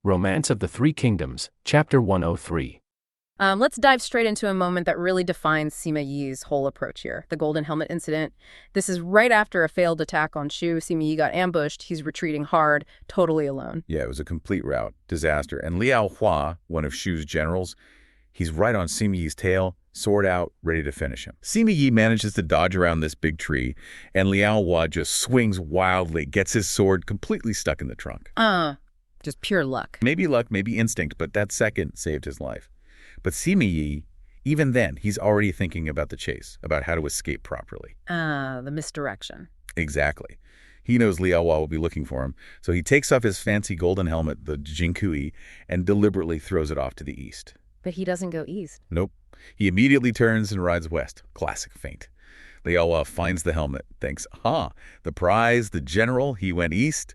Romance of the Three Kingdoms, Chapter 103. Let's dive straight into a moment that really defines Sima Yi's whole approach here, the Golden Helmet incident. This is right after a failed attack on Shu. Sima Yi got ambushed. He's retreating hard, totally alone. Yeah, it was a complete rout. Disaster. And Liao Hua, one of Shu's generals, he's right on Sima Yi's tail, sword out, ready to finish him. Sima Yi manages to dodge around this big tree, and Liao Hua just swings wildly, gets his sword completely stuck in the trunk. Just pure luck. Maybe luck, maybe instinct, but that second saved his life. But Sima Yi, even then, he's already thinking about the chase, about how to escape properly. The misdirection. Exactly. He knows Liao Hua will be looking for him, so he takes off his fancy golden helmet, the Jinkui, and deliberately throws it off to the east. But he doesn't go east. Nope. He immediately turns and rides west. Classic feint. Liao Hua finds the helmet, thinks, the prize, the general, he went east,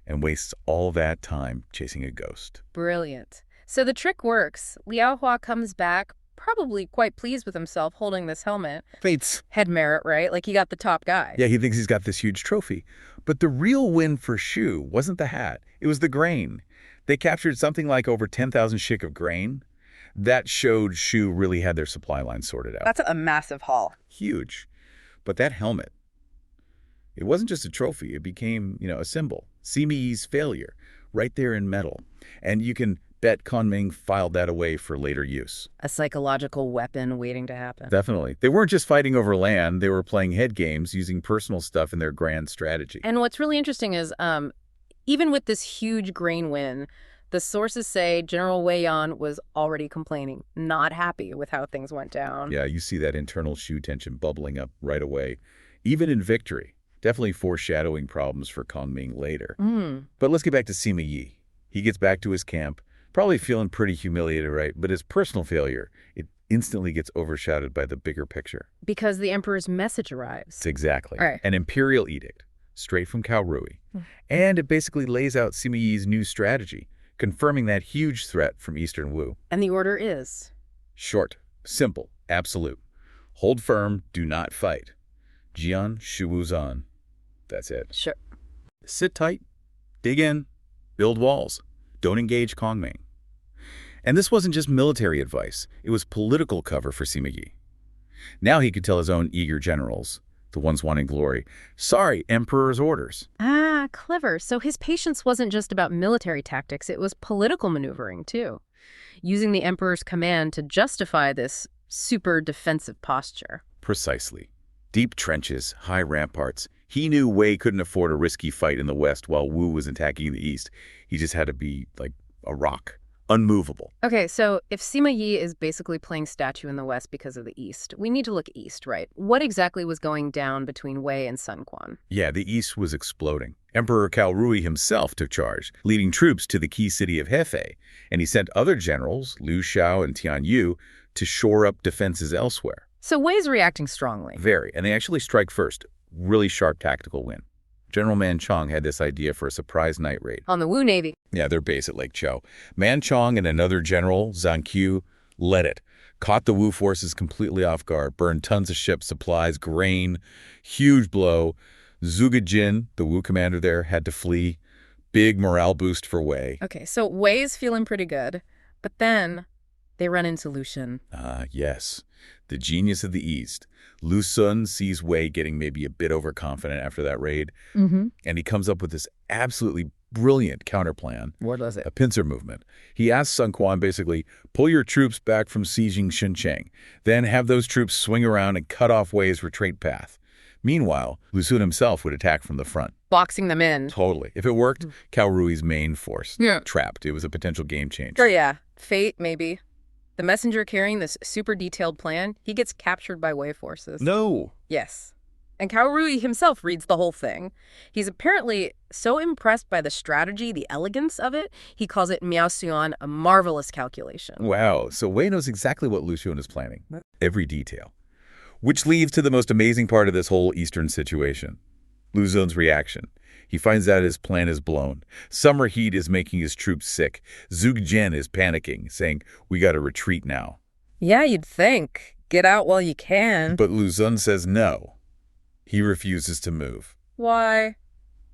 and wastes all that time chasing a ghost. Brilliant. So the trick works. Liao Hua comes back, probably quite pleased with himself holding this helmet. Fates. Head merit, right? Like he got the top guy. Yeah, he thinks he's got this huge trophy. But the real win for Shu wasn't the hat. It was the grain. They captured something like over 10,000 shik of grain. That showed Shu really had their supply line sorted out. That's a massive haul. Huge. But that helmet, it wasn't just a trophy. It became, a symbol. Sima Yi's failure, right there in metal. And you can bet Kongming filed that away for later use. A psychological weapon waiting to happen. Definitely. They weren't just fighting over land. They were playing head games, using personal stuff in their grand strategy. And what's really interesting is, even with this huge grain win, the sources say General Wei Yan was already complaining, not happy with how things went down. Yeah, you see that internal Shu tension bubbling up right away, even in victory. Definitely foreshadowing problems for Kongming later. But let's get back to Sima Yi. He gets back to his camp, probably feeling pretty humiliated, right? But his personal failure, it instantly gets overshadowed by the bigger picture. Because the emperor's message arrives. Exactly. Right. An imperial edict, straight from Cao Rui. And it basically lays out Sima Yi's new strategy, confirming that huge threat from Eastern Wu. And the order is? Short, simple, absolute. Hold firm, do not fight. Jian Shu Wu Zan. That's it. Sure. Sit tight, dig in, build walls. Don't engage Kongming. And this wasn't just military advice. It was political cover for Sima Yi. Now he could tell his own eager generals, the ones wanting glory, sorry, Emperor's orders. Clever. So his patience wasn't just about military tactics. It was political maneuvering, too. Using the Emperor's command to justify this super defensive posture. Precisely. Deep trenches, high ramparts. He knew Wei couldn't afford a risky fight in the west while Wu was attacking the east. He just had to be like a rock, unmovable. Okay, so if Sima Yi is basically playing statue in the west because of the east, we need to look east, right? What exactly was going down between Wei and Sun Quan? Yeah, the east was exploding. Emperor Cao Rui himself took charge, leading troops to the key city of Hefei, and he sent other generals, Liu Xiao and Tian Yu, to shore up defenses elsewhere. So Wei's reacting strongly. Very, and they actually strike first. Really sharp tactical win. General Man Chong had this idea for a surprise night raid. On the Wu Navy. Yeah, their base at Lake Chou. Man Chong and another general, Zhang Qiu, led it. Caught the Wu forces completely off guard, burned tons of ships, supplies, grain. Huge blow. Zhuge Jin, the Wu commander there, had to flee. Big morale boost for Wei. Okay, so Wei is feeling pretty good, but then they run into Lu Xun. Yes. The genius of the East. Lu Xun sees Wei getting maybe a bit overconfident after that raid, and he comes up with this absolutely brilliant counterplan. What was it? A pincer movement. He asks Sun Quan basically, pull your troops back from sieging Xincheng, then have those troops swing around and cut off Wei's retreat path. Meanwhile, Lu Xun himself would attack from the front. Boxing them in. Totally. If it worked, Cao Rui's main force. Trapped. It was a potential game changer. Sure, yeah. Fate, maybe. The messenger carrying this super detailed plan, he gets captured by Wei forces. No. Yes. And Cao Rui himself reads the whole thing. He's apparently so impressed by the strategy, the elegance of it, he calls it Miao Xuan, a marvelous calculation. Wow. So Wei knows exactly what Lu Xun is planning. Every detail. Which leads to the most amazing part of this whole Eastern situation. Lu Xun's reaction. He finds out his plan is blown. Summer heat is making his troops sick. Zhuge Jin is panicking, saying, we got to retreat now. Yeah, you'd think. Get out while you can. But Lu Xun says no. He refuses to move. Why?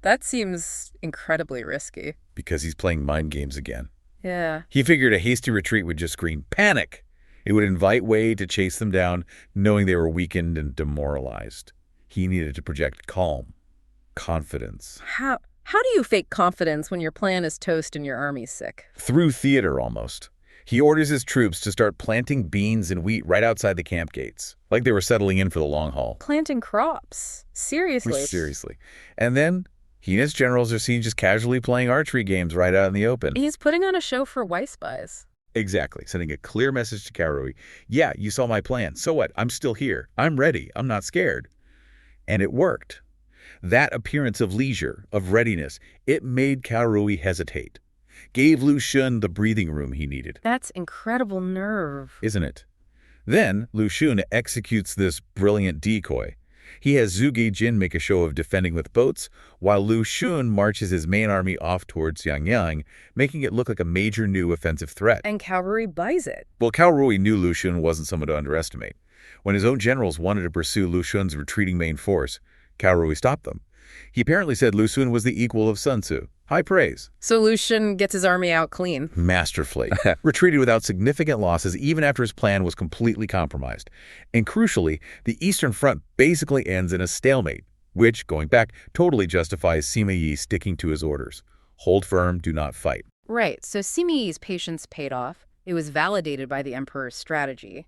That seems incredibly risky. Because he's playing mind games again. Yeah. He figured a hasty retreat would just scream panic. It would invite Wei to chase them down, knowing they were weakened and demoralized. He needed to project calm, confidence. How do you fake confidence when your plan is toast and your army's sick? Through theater, almost. He orders his troops to start planting beans and wheat right outside the camp gates, like they were settling in for the long haul. Planting crops? Seriously? Seriously. And then he and his generals are seen just casually playing archery games right out in the open. He's putting on a show for White spies. Exactly, sending a clear message to Kaorui. Yeah, you saw my plan. So what? I'm still here. I'm ready. I'm not scared. And it worked. That appearance of leisure, of readiness, it made Kaorui hesitate. Gave Lu Xun the breathing room he needed. That's incredible nerve. Isn't it? Then Lu Xun executes this brilliant decoy. He has Zhuge Jin make a show of defending with boats, while Lu Xun marches his main army off towards Xiangyang, making it look like a major new offensive threat. And Kaorui buys it. Well, Kaorui knew Lu Xun wasn't someone to underestimate. When his own generals wanted to pursue Lu Xun's retreating main force, Kaorui stopped them. He apparently said Lu Xun was the equal of Sun Tzu. High praise. So Lu Xun gets his army out clean. Masterfully. Retreated without significant losses even after his plan was completely compromised. And crucially, the Eastern Front basically ends in a stalemate, which, going back, totally justifies Sima Yi sticking to his orders. Hold firm, do not fight. Right, so Sima Yi's patience paid off. It was validated by the emperor's strategy.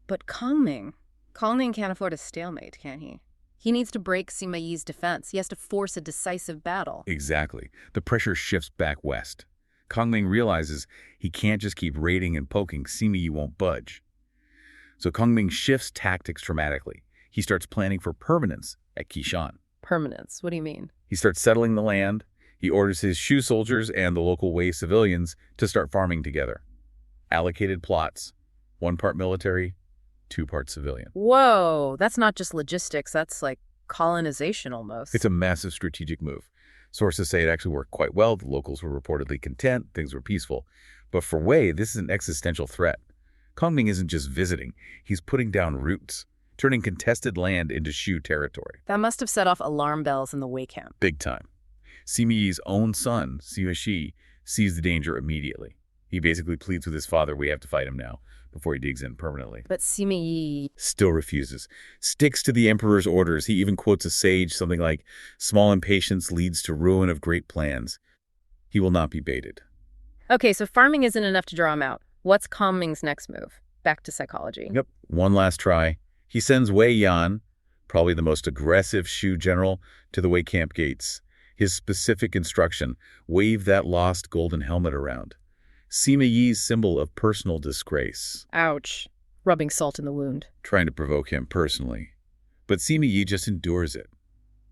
But Kongming can't afford a stalemate, can he? He needs to break Sima Yi's defense. He has to force a decisive battle. Exactly. The pressure shifts back west. Kongming realizes he can't just keep raiding and poking. Sima Yi won't budge. So Kongming shifts tactics dramatically. He starts planning for permanence at Qishan. Permanence? What do you mean? He starts settling the land. He orders his Shu soldiers and the local Wei civilians to start farming together. Allocated plots. 1 part military, 2 parts civilian. Whoa, that's not just logistics, that's like colonization almost. It's a massive strategic move. Sources say it actually worked quite well. The locals were reportedly content. Things were peaceful. But for Wei, this is an existential threat. Kongming isn't just visiting. He's putting down roots, turning contested land into Shu territory. That must have set off alarm bells in the Wei camp. Big time. Sima Yi's own son, Sima Shi, sees the danger immediately. He basically pleads with his father, we have to fight him now, before he digs in permanently. But Sima Yi still refuses, sticks to the emperor's orders. He even quotes a sage, something like, small impatience leads to ruin of great plans. He will not be baited. Okay, so farming isn't enough to draw him out. What's Kongming's next move? Back to psychology. Yep, one last try. He sends Wei Yan, probably the most aggressive Shu general, to the Wei camp gates. His specific instruction, wave that lost golden helmet around. Sima Yi's symbol of personal disgrace. Ouch. Rubbing salt in the wound. Trying to provoke him personally. But Sima Yi just endures it.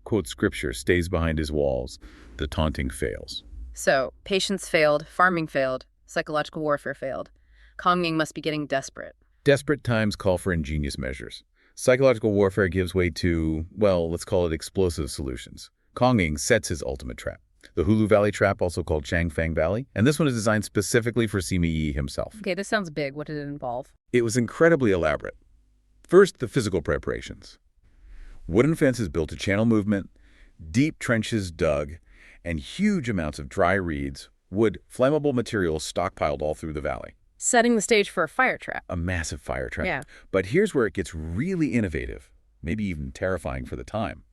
Quotes scripture, stays behind his walls. The taunting fails. So, patience failed, farming failed, psychological warfare failed. Kongming must be getting desperate. Desperate times call for ingenious measures. Psychological warfare gives way to, well, let's call it explosive solutions. Kongming sets his ultimate trap. The Hulu Valley trap, also called Changfang Valley, and this one is designed specifically for Sima Yi himself. Okay, this sounds big. What did it involve? It was incredibly elaborate. First, the physical preparations. Wooden fences built to channel movement, deep trenches dug, and huge amounts of dry reeds, wood, flammable materials stockpiled all through the valley. Setting the stage for a fire trap. A massive fire trap. Yeah. But here's where it gets really innovative, maybe even terrifying for the time.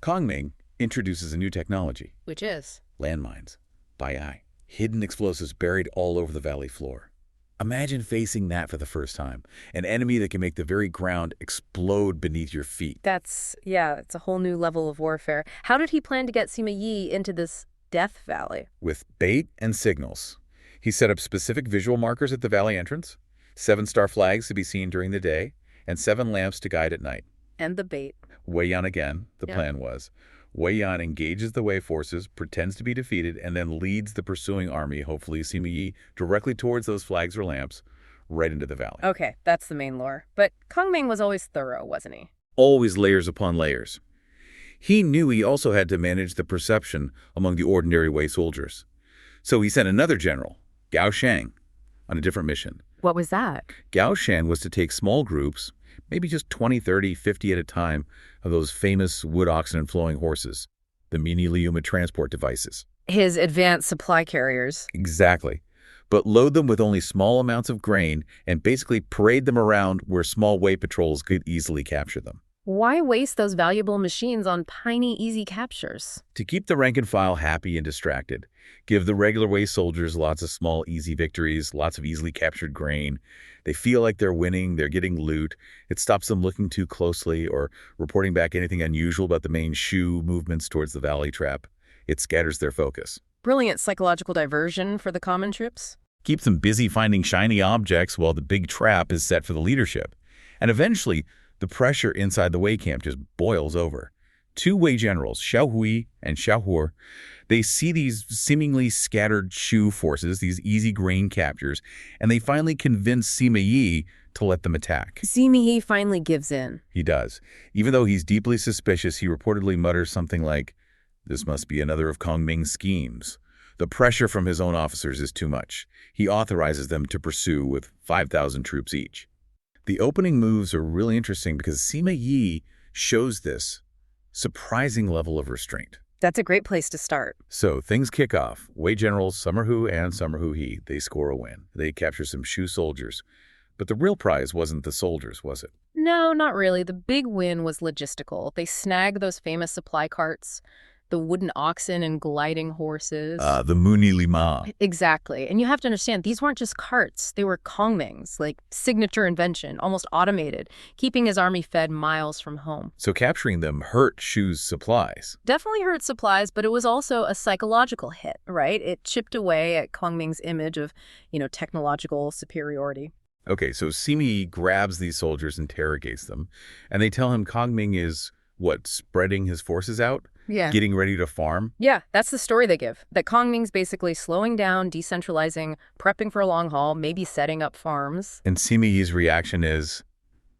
Kongming introduces a new technology. Which is? Landmines. By eye. Hidden explosives buried all over the valley floor. Imagine facing that for the first time. An enemy that can make the very ground explode beneath your feet. It's a whole new level of warfare. How did he plan to get Sima Yi into this death valley? With bait and signals. He set up specific visual markers at the valley entrance, 7-star flags to be seen during the day, and 7 lamps to guide at night. And the bait. Wei Yan again, the plan was. Wei Yan engages the Wei forces, pretends to be defeated, and then leads the pursuing army, hopefully Sima Yi, directly towards those flags or lamps, right into the valley. Okay, that's the main lore. But Kongming was always thorough, wasn't he? Always layers upon layers. He knew he also had to manage the perception among the ordinary Wei soldiers. So he sent another general, Gao Shang, on a different mission. What was that? Gao Shan was to take small groups, maybe just 20, 30, 50 at a time, of those famous wood oxen and flowing horses, the mini Liuma transport devices. His advanced supply carriers. Exactly. But load them with only small amounts of grain and basically parade them around where small way patrols could easily capture them. Why waste those valuable machines on tiny, easy captures? To keep the rank and file happy and distracted, give the regular way soldiers lots of small, easy victories, lots of easily captured grain. They feel like they're winning, they're getting loot. It stops them looking too closely or reporting back anything unusual about the main Shu movements towards the valley trap. It scatters their focus. Brilliant psychological diversion for the common troops. Keeps them busy finding shiny objects while the big trap is set for the leadership. And eventually, the pressure inside the Wei camp just boils over. Two Wei generals, Xiao Hui and Xiao Huo, they see these seemingly scattered Shu forces, these easy grain captures, and they finally convince Sima Yi to let them attack. Sima Yi finally gives in. He does. Even though he's deeply suspicious, he reportedly mutters something like, "This must be another of Kongming's schemes." The pressure from his own officers is too much. He authorizes them to pursue with 5,000 troops each. The opening moves are really interesting because Sima Yi shows this surprising level of restraint. That's a great place to start. So things kick off. Wei generals Summer Hu and Summer Hu He, they score a win. They capture some Shu soldiers. But the real prize wasn't the soldiers, was it? No, not really. The big win was logistical. They snagged those famous supply carts, the wooden oxen and gliding horses. The Muni Lima. Exactly. And you have to understand, these weren't just carts. They were Kongming's, like signature invention, almost automated, keeping his army fed miles from home. So capturing them hurt Shu's supplies. Definitely hurt supplies, but it was also a psychological hit, right? It chipped away at Kongming's image of, technological superiority. Okay, so Sima Yi grabs these soldiers, interrogates them, and they tell him Kongming is, spreading his forces out? Yeah. Getting ready to farm? Yeah, that's the story they give. That Kongming's basically slowing down, decentralizing, prepping for a long haul, maybe setting up farms. And Sima Yi's reaction is,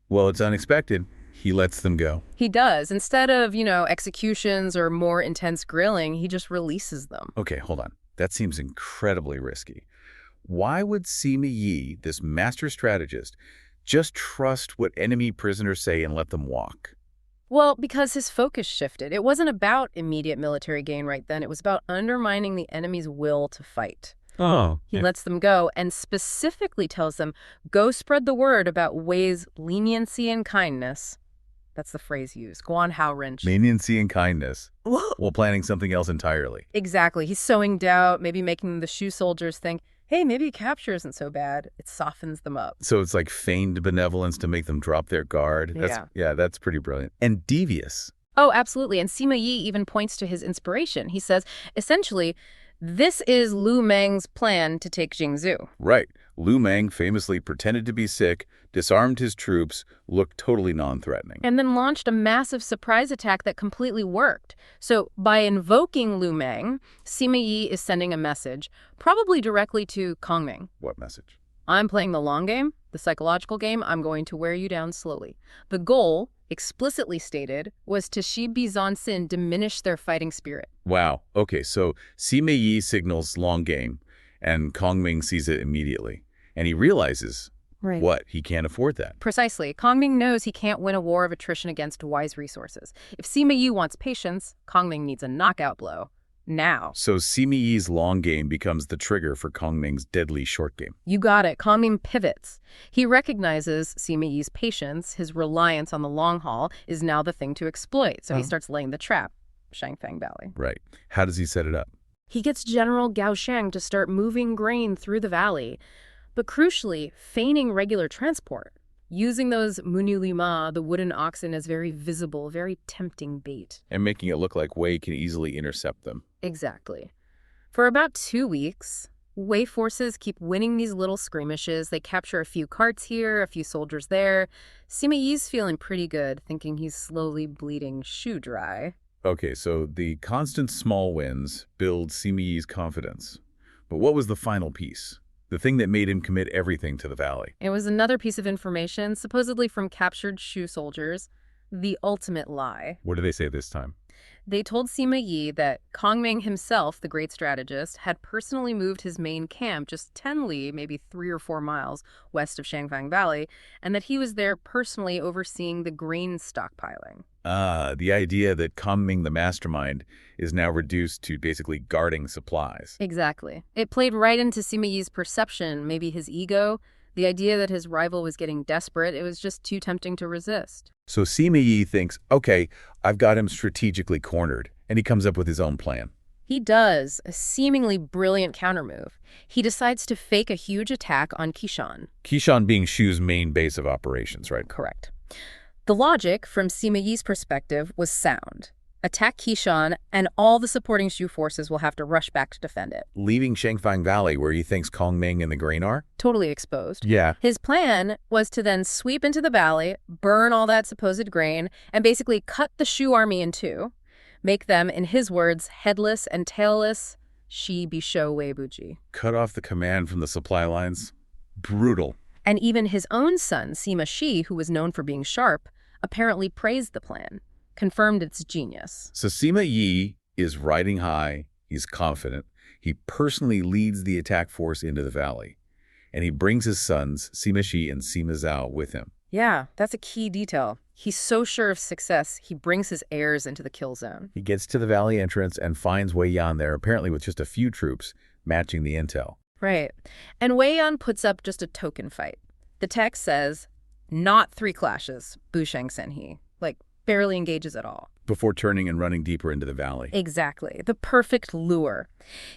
well, it's unexpected. He lets them go. He does. Instead of, executions or more intense grilling, he just releases them. Okay, hold on. That seems incredibly risky. Why would Sima Yi, this master strategist, just trust what enemy prisoners say and let them walk? Well, because his focus shifted. It wasn't about immediate military gain right then. It was about undermining the enemy's will to fight. Oh. He lets them go and specifically tells them, go spread the word about Wei's leniency and kindness. That's the phrase used. Guan Hao Wrench. Leniency and kindness. While planning something else entirely. Exactly. He's sowing doubt, maybe making the Shu soldiers think, hey, maybe capture isn't so bad. It softens them up. So it's like feigned benevolence to make them drop their guard. That's pretty brilliant. And devious. Oh, absolutely. And Sima Yi even points to his inspiration. He says, essentially, this is Lu Meng's plan to take Jingzhou. Right. Lu Meng famously pretended to be sick, disarmed his troops, looked totally non-threatening. And then launched a massive surprise attack that completely worked. So by invoking Lu Meng, Sima Yi is sending a message, probably directly to Kongming. What message? I'm playing the long game, the psychological game. I'm going to wear you down slowly. The goal, explicitly stated, was to Shibi Zansin diminish their fighting spirit. Wow. Okay, so Sima Yi signals long game, and Kongming sees it immediately. And he realizes, Right. What? He can't afford that. Precisely. Kongming knows he can't win a war of attrition against Wei's resources. If Sima Yi wants patience, Kongming needs a knockout blow. Now. So Sima Yi's long game becomes the trigger for Kongming's deadly short game. You got it. Kongming pivots. He recognizes Sima Yi's patience, his reliance on the long haul, is now the thing to exploit. So he starts laying the trap. Shangfang Valley. Right. How does he set it up? He gets General Gao Sheng to start moving grain through the valley, but crucially, feigning regular transport, using those munulima, the wooden oxen, as very visible, very tempting bait. And making it look like Wei can easily intercept them. Exactly. For about 2 weeks, Wei forces keep winning these little skirmishes. They capture a few carts here, a few soldiers there. Sima Yi's feeling pretty good, thinking he's slowly bleeding Shu dry. Okay, so the constant small wins build Sima Yi's confidence. But what was the final piece? The thing that made him commit everything to the valley. It was another piece of information, supposedly from captured Shu soldiers, the ultimate lie. What did they say this time? They told Sima Yi that Kongming himself, the great strategist, had personally moved his main camp just 10 li, maybe 3 or 4 miles west of Shangfang Valley, and that he was there personally overseeing the grain stockpiling. The idea that Kongming, the mastermind, is now reduced to basically guarding supplies. Exactly. It played right into Sima Yi's perception, maybe his ego, the idea that his rival was getting desperate. It was just too tempting to resist. So Sima Yi thinks, okay, I've got him strategically cornered, and he comes up with his own plan. He does, a seemingly brilliant countermove. He decides to fake a huge attack on Qishan. Qishan being Shu's main base of operations, right? Correct. The logic, from Sima Yi's perspective, was sound. Attack Qishan, and all the supporting Shu forces will have to rush back to defend it. Leaving Shangfang Valley, where he thinks Kongming and the grain are? Totally exposed. Yeah. His plan was to then sweep into the valley, burn all that supposed grain, and basically cut the Shu army in two, make them, in his words, headless and tailless, Shi Bisho Weibuji. Cut off the command from the supply lines? Brutal. And even his own son, Sima Shi, who was known for being sharp, apparently praised the plan, confirmed its genius. So Sima Yi is riding high, he's confident, he personally leads the attack force into the valley, and he brings his sons, Sima Shi and Sima Zhao, with him. Yeah, that's a key detail. He's so sure of success, he brings his heirs into the kill zone. He gets to the valley entrance and finds Wei Yan there, apparently with just a few troops, matching the intel. Right. And Wei Yan puts up just a token fight. The text says, not 3 clashes, Bu Sheng Senhi. Like, barely engages at all. Before turning and running deeper into the valley. Exactly. The perfect lure.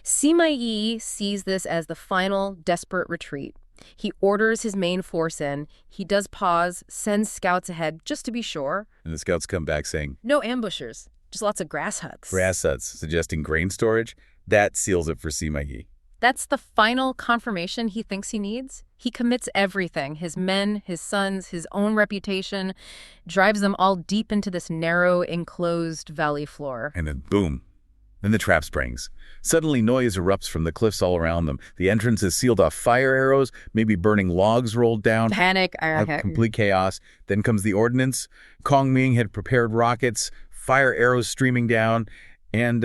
Sima Yi sees this as the final, desperate retreat. He orders his main force in. He does pause, sends scouts ahead, just to be sure. And the scouts come back saying, no ambushers, just lots of grass huts. Grass huts, suggesting grain storage. That seals it for Sima Yi. That's the final confirmation he thinks he needs. He commits everything, his men, his sons, his own reputation, drives them all deep into this narrow, enclosed valley floor. And then boom. Then the trap springs. Suddenly noise erupts from the cliffs all around them. The entrance is sealed off, fire arrows, maybe burning logs rolled down. Panic. Complete chaos. Then comes the ordnance. Kongming had prepared rockets, fire arrows streaming down, and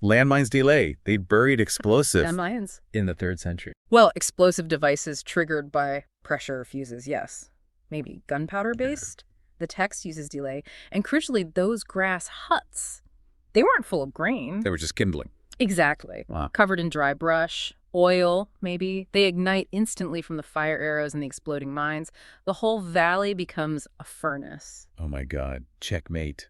landmines delay. They'd buried explosive. Landmines? In the 3rd century. Well, explosive devices triggered by pressure fuses, yes. Maybe gunpowder-based? The text uses delay. And crucially, those grass huts, they weren't full of grain. They were just kindling. Exactly. Wow. Covered in dry brush, oil, maybe. They ignite instantly from the fire arrows and the exploding mines. The whole valley becomes a furnace. Oh my God. Checkmate.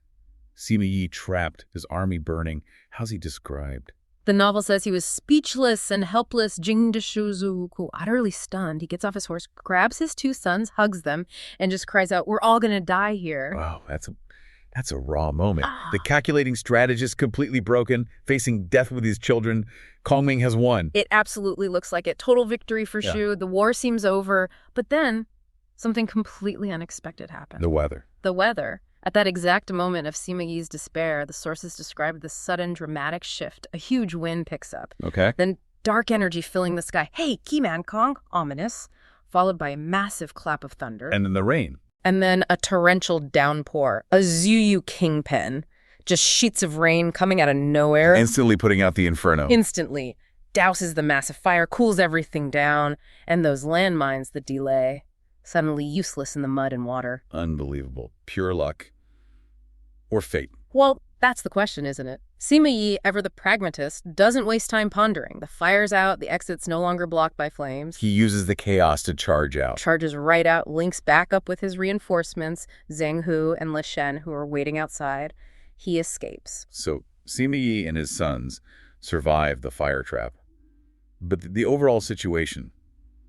Sima Yi trapped, his army burning. How's he described? The novel says he was speechless and helpless, jingdeshuzu, utterly stunned. He gets off his horse, grabs his 2 sons, hugs them, and just cries out, we're all going to die here. Wow, that's a raw moment. The calculating strategist completely broken, facing death with his children. Kongming has won. It absolutely looks like it. Total victory for Shu. The war seems over. But then something completely unexpected happened. The weather. The weather. At that exact moment of Sima Yi's despair, the sources described this sudden dramatic shift. A huge wind picks up. Okay. Then dark energy filling the sky. Hey, Keyman Kong, ominous. Followed by a massive clap of thunder. And then the rain. And then a torrential downpour. A Zuyu kingpin. Just sheets of rain coming out of nowhere. Instantly putting out the inferno. Instantly. Douses the massive fire, cools everything down. And those landmines, the delay. Suddenly useless in the mud and water. Unbelievable. Pure luck. Or fate. Well, that's the question, isn't it? Sima Yi, ever the pragmatist, doesn't waste time pondering. The fire's out, the exit's no longer blocked by flames. He uses the chaos to charge out. Charges right out, links back up with his reinforcements, Zheng Hu and Le Shen, who are waiting outside. He escapes. So Sima Yi and his sons survive the fire trap. But the overall situation,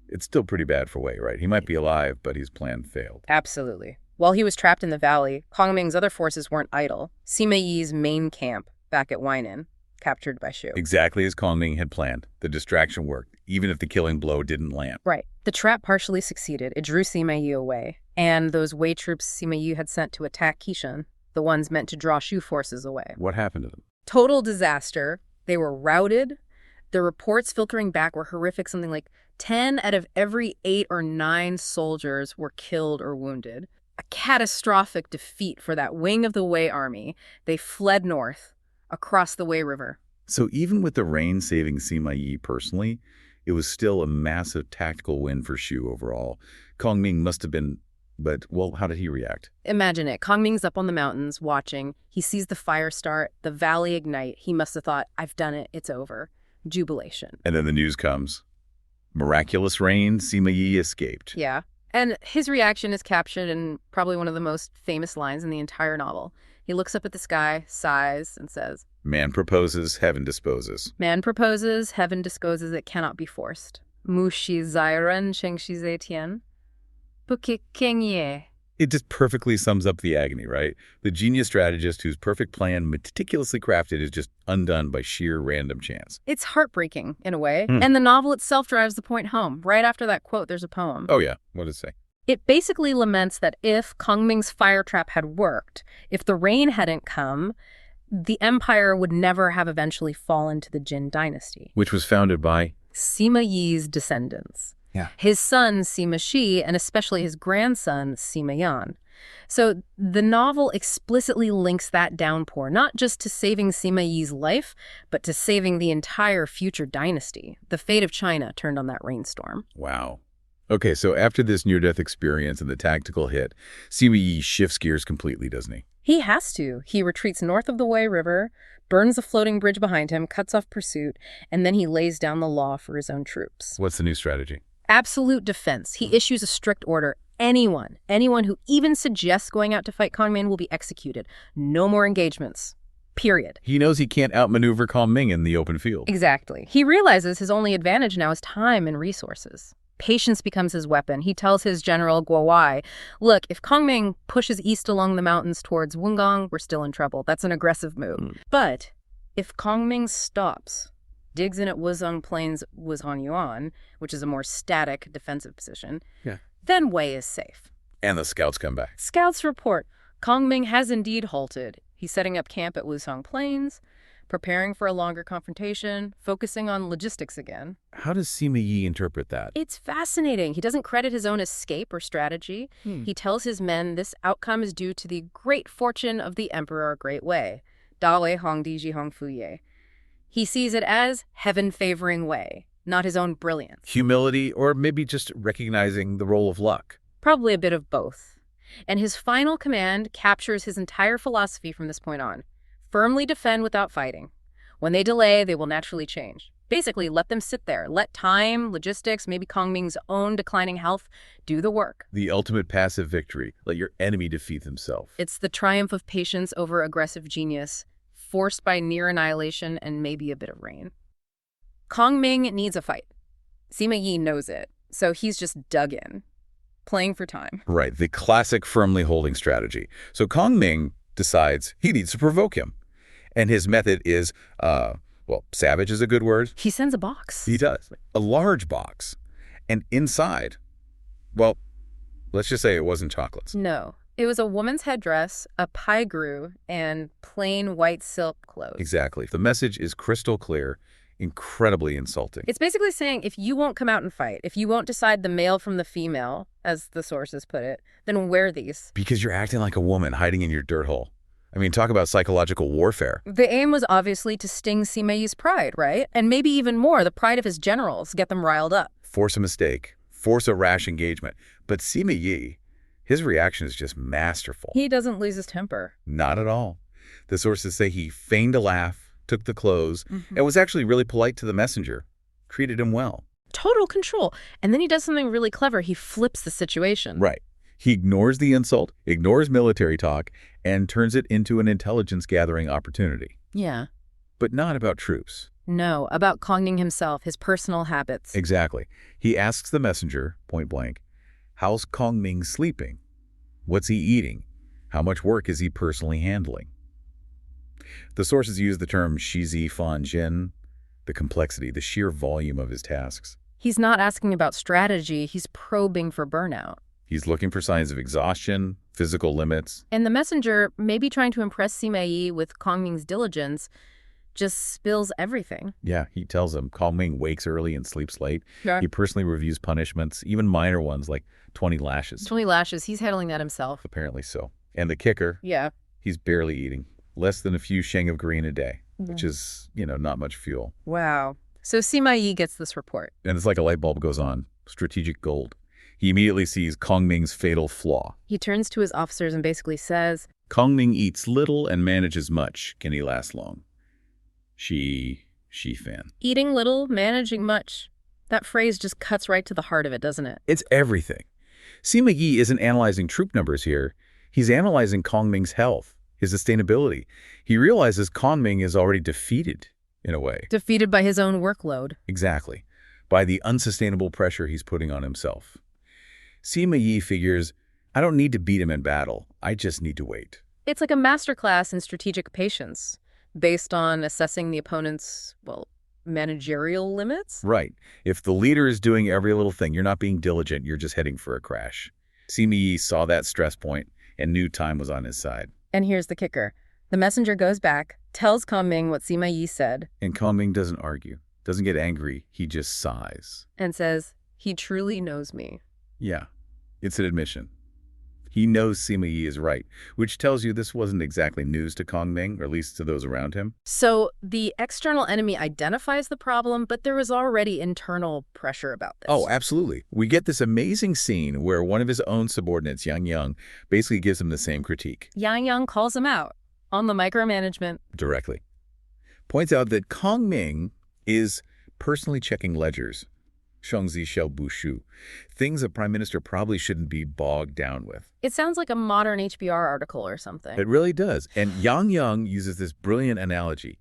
it's still pretty bad for Wei, right? He might be alive, but his plan failed. Absolutely. While he was trapped in the valley, Kongming's other forces weren't idle. Sima Yi's main camp, back at Weinan, captured by Shu. Exactly as Kongming had planned. The distraction worked, even if the killing blow didn't land. Right. The trap partially succeeded. It drew Sima Yi away. And those Wei troops Sima Yi had sent to attack Qishan, the ones meant to draw Shu forces away. What happened to them? Total disaster. They were routed. The reports filtering back were horrific. Something like 10 out of every 8 or 9 soldiers were killed or wounded. A catastrophic defeat for that wing of the Wei army. They fled north, across the Wei River. So even with the rain saving Sima Yi personally, it was still a massive tactical win for Shu overall. Kongming must have been But, well, how did he react? Imagine it. Kongming's up on the mountains, watching. He sees the fire start, the valley ignite. He must have thought, I've done it. It's over. Jubilation. And then the news comes. Miraculous rain, Sima Yi escaped. Yeah. And his reaction is captured in probably one of the most famous lines in the entire novel. He looks up at the sky, sighs, and says, Man proposes, heaven disposes. Man proposes, heaven disposes, it cannot be forced. Mu shi zai ren sheng shi zai tian. Buki king ye. It just perfectly sums up the agony, right? The genius strategist whose perfect plan, meticulously crafted, is just undone by sheer random chance. It's heartbreaking, in a way. And the novel itself drives the point home. Right after that quote, there's a poem. Oh, yeah. What does it say? It basically laments that if Kongming's fire trap had worked, if the rain hadn't come, the empire would never have eventually fallen to the Jin dynasty. Which was founded by? Sima Yi's descendants. Yeah. His son, Sima Shi, and especially his grandson, Sima Yan. So the novel explicitly links that downpour, not just to saving Sima Yi's life, but to saving the entire future dynasty. The fate of China turned on that rainstorm. Wow. Okay, so after this near-death experience and the tactical hit, Sima Yi shifts gears completely, doesn't he? He has to. He retreats north of the Wei River, burns a floating bridge behind him, cuts off pursuit, and then he lays down the law for his own troops. What's the new strategy? Absolute defense. He issues a strict order. Anyone who even suggests going out to fight Kongming will be executed. No more engagements. Period. He knows he can't outmaneuver Kongming in the open field. Exactly. He realizes his only advantage now is time and resources. Patience becomes his weapon. He tells his general Guo Wai, look, if Kongming pushes east along the mountains towards Wungong, we're still in trouble. That's an aggressive move. But if Kongming stops, digs in at Wuzhong Plains, Yuan, which is a more static defensive position, then Wei is safe. And the scouts come back. Scouts report Kongming has indeed halted. He's setting up camp at Wuzhong Plains, preparing for a longer confrontation, focusing on logistics again. How does Sima Yi interpret that? It's fascinating. He doesn't credit his own escape or strategy. He tells his men this outcome is due to the great fortune of the Emperor Great Wei. Da Wei Hong Di Ji Hong Fu Ye. He sees it as heaven-favoring Wei, not his own brilliance. Humility, or maybe just recognizing the role of luck? Probably a bit of both. And his final command captures his entire philosophy from this point on. Firmly defend without fighting. When they delay, they will naturally change. Basically, let them sit there. Let time, logistics, maybe Kongming's own declining health do the work. The ultimate passive victory. Let your enemy defeat himself. It's the triumph of patience over aggressive genius, forced by near annihilation and maybe a bit of rain. Kongming needs a fight. Sima Yi knows it, so he's just dug in, playing for time. Right, the classic firmly holding strategy. So Kongming decides he needs to provoke him. And his method is, savage is a good word. He sends a box. He does. A large box. And inside, well, let's just say it wasn't chocolates. No. It was a woman's headdress, a paigru, and plain white silk clothes. Exactly. The message is crystal clear, incredibly insulting. It's basically saying, if you won't come out and fight, if you won't decide the male from the female, as the sources put it, then wear these. Because you're acting like a woman hiding in your dirt hole. I mean, talk about psychological warfare. The aim was obviously to sting Sima Yi's pride, right? And maybe even more, the pride of his generals, get them riled up. Force a mistake. Force a rash engagement. But Sima Yi, his reaction is just masterful. He doesn't lose his temper. Not at all. The sources say he feigned a laugh, took the clothes, and was actually really polite to the messenger. Treated him well. Total control. And then he does something really clever. He flips the situation. Right. He ignores the insult, ignores military talk, and turns it into an intelligence-gathering opportunity. Yeah. But not about troops. No, about Kongming himself, his personal habits. Exactly. He asks the messenger, point blank, how's Kongming sleeping? What's he eating? How much work is he personally handling? The sources use the term shizi fan jin, the complexity, the sheer volume of his tasks. He's not asking about strategy, he's probing for burnout. He's looking for signs of exhaustion, physical limits. And the messenger, maybe trying to impress Sima Yi with Kongming's diligence, just spills everything. Yeah, he tells him Kongming wakes early and sleeps late. Yeah. He personally reviews punishments, even minor ones like 20 lashes. 20 lashes, he's handling that himself. Apparently so. And the kicker, Yeah. he's barely eating. Less than a few sheng of green a day, which is, not much fuel. Wow. So Sima Yi gets this report. And it's like a light bulb goes on. Strategic gold. He immediately sees Kongming's fatal flaw. He turns to his officers and basically says, Kongming eats little and manages much. Can he last long? She fan. eating little, managing much. That phrase just cuts right to the heart of it, doesn't it? It's everything. Sima Yi isn't analyzing troop numbers here. He's analyzing Kongming's health, his sustainability. He realizes Kongming is already defeated, in a way. Defeated by his own workload. Exactly. By the unsustainable pressure he's putting on himself. Sima Yi figures, I don't need to beat him in battle. I just need to wait. It's like a masterclass in strategic patience, based on assessing the opponent's, managerial limits? Right. If the leader is doing every little thing, you're not being diligent, you're just heading for a crash. Sima Yi saw that stress point and knew time was on his side. And here's the kicker. The messenger goes back, tells Kongming what Sima Yi said, And Kongming doesn't argue, doesn't get angry, he just sighs. and says, he truly knows me. Yeah, it's an admission. He knows Sima Yi is right, which tells you this wasn't exactly news to Kongming, or at least to those around him. So the external enemy identifies the problem, but there was already internal pressure about this. Oh, absolutely. We get this amazing scene where one of his own subordinates, Yang, basically gives him the same critique. Yang calls him out on the micromanagement. Directly. Points out that Kongming is personally checking ledgers. Shengzi Xiao Bushu. Things a prime minister probably shouldn't be bogged down with. It sounds like a modern HBR article or something. It really does. And Yang uses this brilliant analogy.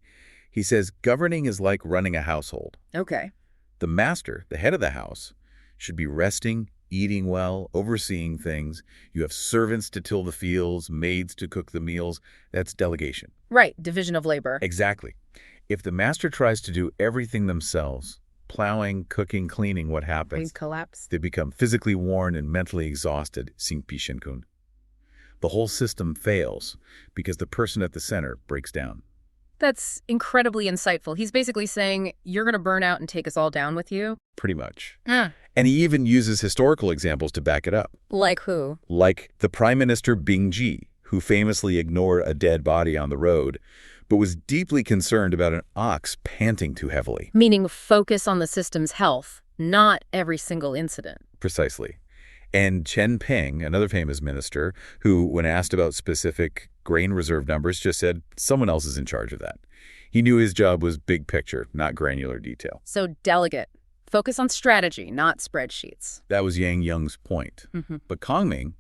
He says, governing is like running a household. Okay. The master, the head of the house, should be resting, eating well, overseeing things. You have servants to till the fields, maids to cook the meals. That's delegation. Right. Division of labor. Exactly. If the master tries to do everything themselves, plowing, cooking, cleaning, what happens? They collapse. They become physically worn and mentally exhausted, Xingpi Shenkun. The whole system fails because the person at the center breaks down. That's incredibly insightful. He's basically saying, you're going to burn out and take us all down with you? Pretty much. And he even uses historical examples to back it up. Like who? Like the Prime Minister Bingji, who famously ignored a dead body on the road, but was deeply concerned about an ox panting too heavily. Meaning focus on the system's health, not every single incident. Precisely. And Chen Ping, another famous minister, who, when asked about specific grain reserve numbers, just said someone else is in charge of that. He knew his job was big picture, not granular detail. So delegate. Focus on strategy, not spreadsheets. That was Yang's point. But Kongming,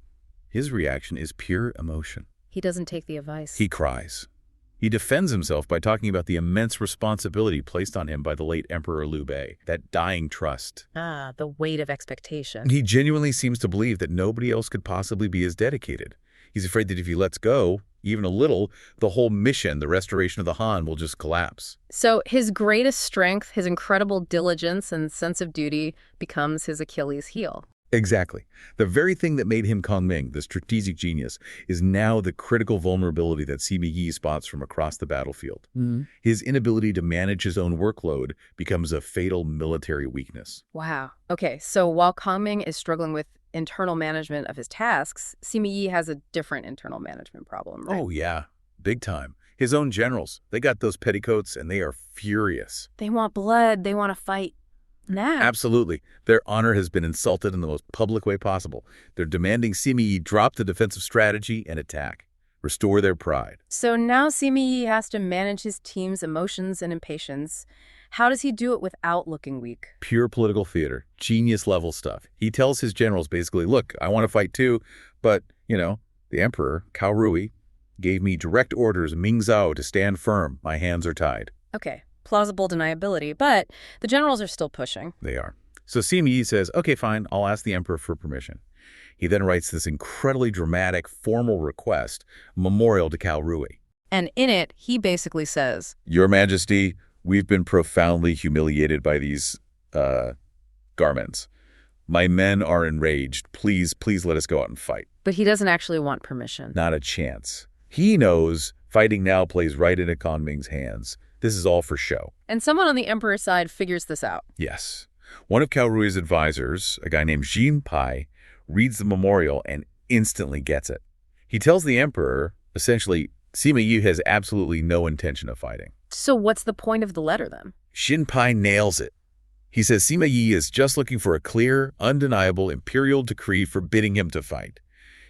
his reaction is pure emotion. He doesn't take the advice. He cries. He defends himself by talking about the immense responsibility placed on him by the late Emperor Liu Bei, that dying trust. The weight of expectation. He genuinely seems to believe that nobody else could possibly be as dedicated. He's afraid that if he lets go, even a little, the whole mission, the restoration of the Han, will just collapse. So his greatest strength, his incredible diligence and sense of duty, becomes his Achilles heel. Exactly. The very thing that made him Kongming, the strategic genius, is now the critical vulnerability that Sima Yi spots from across the battlefield. His inability to manage his own workload becomes a fatal military weakness. Wow. Okay, so while Kongming is struggling with internal management of his tasks, Sima Yi has a different internal management problem, right? Oh, yeah. Big time. His own generals, they got those petticoats and they are furious. They want blood. They want to fight now. Absolutely. Their honor has been insulted in the most public way possible. They're demanding Sima Yi drop the defensive strategy and attack. Restore their pride. So now Sima Yi has to manage his team's emotions and impatience. How does he do it without looking weak? Pure political theater. Genius level stuff. He tells his generals basically, look, I want to fight too, but, the emperor, Cao Rui, gave me direct orders, Ming Zhao, to stand firm. My hands are tied. Okay. Plausible deniability, but the generals are still pushing. They are. So Sima Yi says, okay, fine, I'll ask the emperor for permission. He then writes this incredibly dramatic, formal request, memorial to Cao Rui. And in it, he basically says, Your Majesty, we've been profoundly humiliated by these, garments. My men are enraged. Please let us go out and fight. But he doesn't actually want permission. Not a chance. He knows fighting now plays right into Kongming's hands. This is all for show. And someone on the emperor's side figures this out. Yes. One of Cao Rui's advisors, a guy named Xin Pai, reads the memorial and instantly gets it. He tells the emperor, essentially, Sima Yi has absolutely no intention of fighting. So what's the point of the letter then? Xin Pai nails it. He says Sima Yi is just looking for a clear, undeniable imperial decree forbidding him to fight.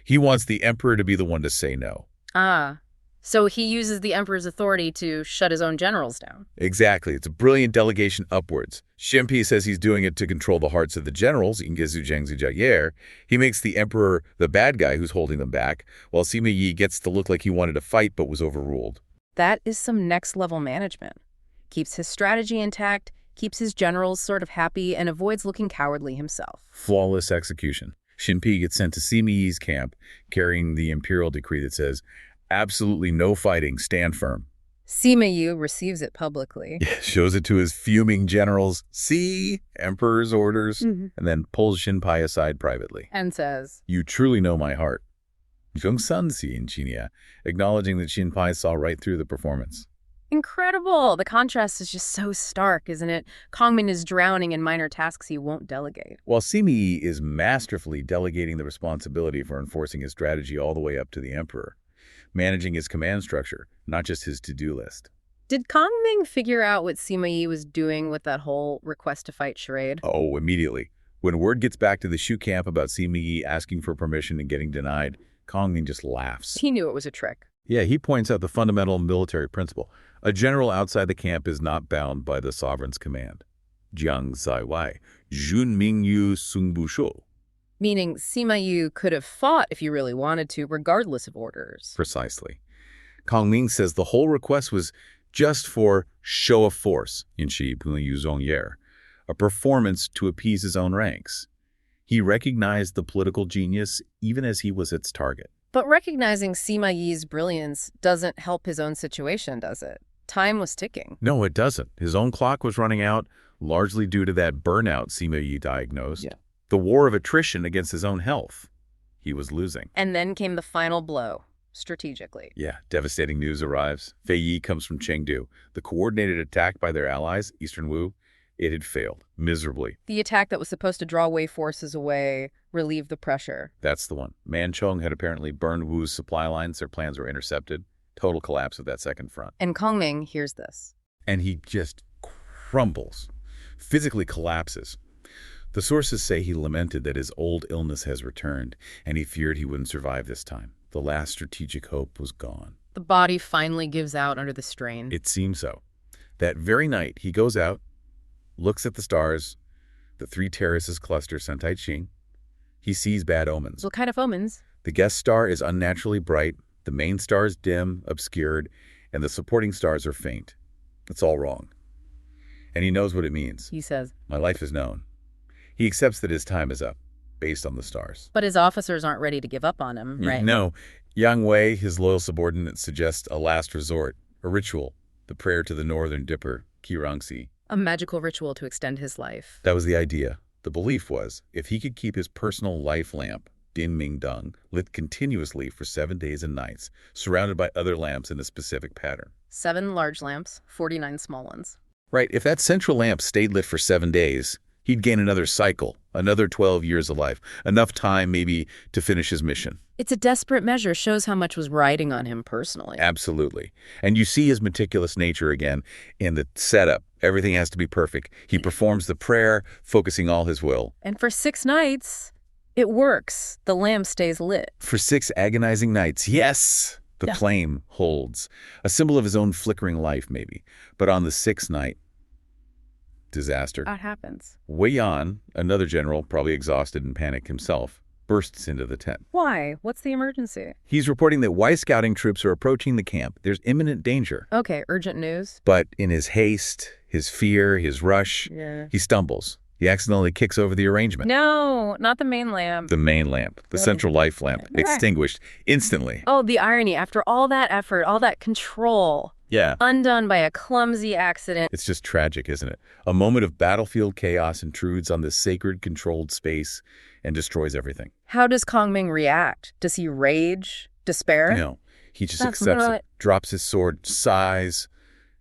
He wants the emperor to be the one to say no. Ah, so he uses the emperor's authority to shut his own generals down. Exactly. It's a brilliant delegation upwards. Xinpi says he's doing it to control the hearts of the generals. He makes the emperor the bad guy who's holding them back, while Sima Yi gets to look like he wanted to fight but was overruled. That is some next-level management. Keeps his strategy intact, keeps his generals sort of happy, and avoids looking cowardly himself. Flawless execution. Xinpi gets sent to Sima Yi's camp, carrying the imperial decree that says, absolutely no fighting, stand firm. Sima Yi receives it publicly. Shows it to his fuming generals, see, emperor's orders, Mm-hmm. and then pulls Xinpi aside privately. And says, You truly know my heart. Zhongsansi in Chinia, acknowledging that Xinpi saw right through the performance. incredible! The contrast is just so stark, isn't it? Kongming is drowning in minor tasks he won't delegate. While Sima Yi is masterfully delegating the responsibility for enforcing his strategy all the way up to the emperor, managing his command structure, not just his to-do list. Did Kongming figure out what Sima Yi was doing with that whole request to fight charade? Oh, immediately. When word gets back to the Shu camp about Sima Yi asking for permission and getting denied, Kongming just laughs. He knew it was a trick. Yeah, he points out the fundamental military principle. A general outside the camp is not bound by the sovereign's command. Jiang Zai Wai, Jun Ming Yu Sung Bu Shou. Meaning Sima Yi could have fought if you really wanted to, regardless of orders. Precisely. Kongming says the whole request was just for show of force, a performance to appease his own ranks. He recognized the political genius even as he was its target. But recognizing Sima Yi's brilliance doesn't help his own situation, does it? Time was ticking. No, it doesn't. His own clock was running out, largely due to that burnout Sima Yi diagnosed. Yeah. The war of attrition against his own health. He was losing. And then came the final blow, strategically. Yeah, devastating news arrives. Fei Yi comes from Chengdu. The coordinated attack by their allies, Eastern Wu, it had failed, miserably. The attack that was supposed to draw Wei forces away, relieve the pressure. That's the one. Manchong had apparently burned Wu's supply lines. Their plans were intercepted. Total collapse of that second front. And Kongming hears this. And he just crumbles, physically collapses. The sources say he lamented that his old illness has returned, and he feared he wouldn't survive this time. The last strategic hope was gone. The body finally gives out under the strain. It seems so. That very night, he goes out, looks at the stars, the three terraces cluster Sentai Ching. He sees bad omens. What kind of omens? The guest star is unnaturally bright, the main star is dim, obscured, and the supporting stars are faint. It's all wrong. And he knows what it means. He says. My life is known. He accepts that his time is up, based on the stars. But his officers aren't ready to give up on him, right? No. Yang Wei, his loyal subordinate, suggests a last resort, a ritual, the prayer to the northern dipper, Qirangxi. A magical ritual to extend his life. That was the idea. The belief was, if he could keep his personal life lamp, Din Ming Dong, lit continuously for 7 days and nights, surrounded by other lamps in a specific pattern. 7 large lamps, 49 small ones. Right, if that central lamp stayed lit for 7 days, he'd gain another cycle, another 12 years of life, enough time maybe to finish his mission. It's a desperate measure, shows how much was riding on him personally. Absolutely. And you see his meticulous nature again in the setup. Everything has to be perfect. He performs the prayer, focusing all his will. And for 6 nights, it works. The lamp stays lit. For 6 agonizing nights, yes! The flame holds. A symbol of his own flickering life, maybe. But on the 6th night, disaster. That happens. Wei Yan, another general, probably exhausted and panicked himself, bursts into the tent. Why? What's the emergency? He's reporting that Wei scouting troops are approaching the camp. There's imminent danger. Okay, urgent news. But in his haste, his fear, his rush, he stumbles. He accidentally kicks over the arrangement. No, not the main lamp. The main lamp, the central life lamp, extinguished instantly. Oh, the irony. After all that effort, all that control. Yeah. Undone by a clumsy accident. It's just tragic, isn't it? A moment of battlefield chaos intrudes on this sacred, controlled space and destroys everything. How does Kongming react? Does he rage? Despair? No. He just accepts it, drops his sword, sighs,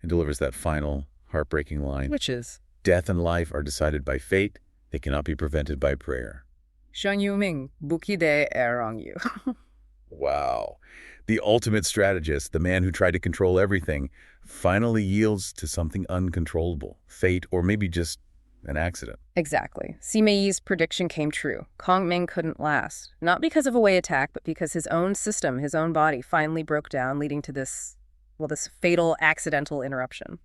and delivers that final, heartbreaking line. Which is? Death and life are decided by fate. They cannot be prevented by prayer. 生与命不期待而让you. Wow. The ultimate strategist, the man who tried to control everything, finally yields to something uncontrollable. Fate, or maybe just an accident. Exactly. Sima Yi's prediction came true. Kongming couldn't last. Not because of a Wei attack, but because his own system, his own body, finally broke down, leading to this fatal accidental interruption.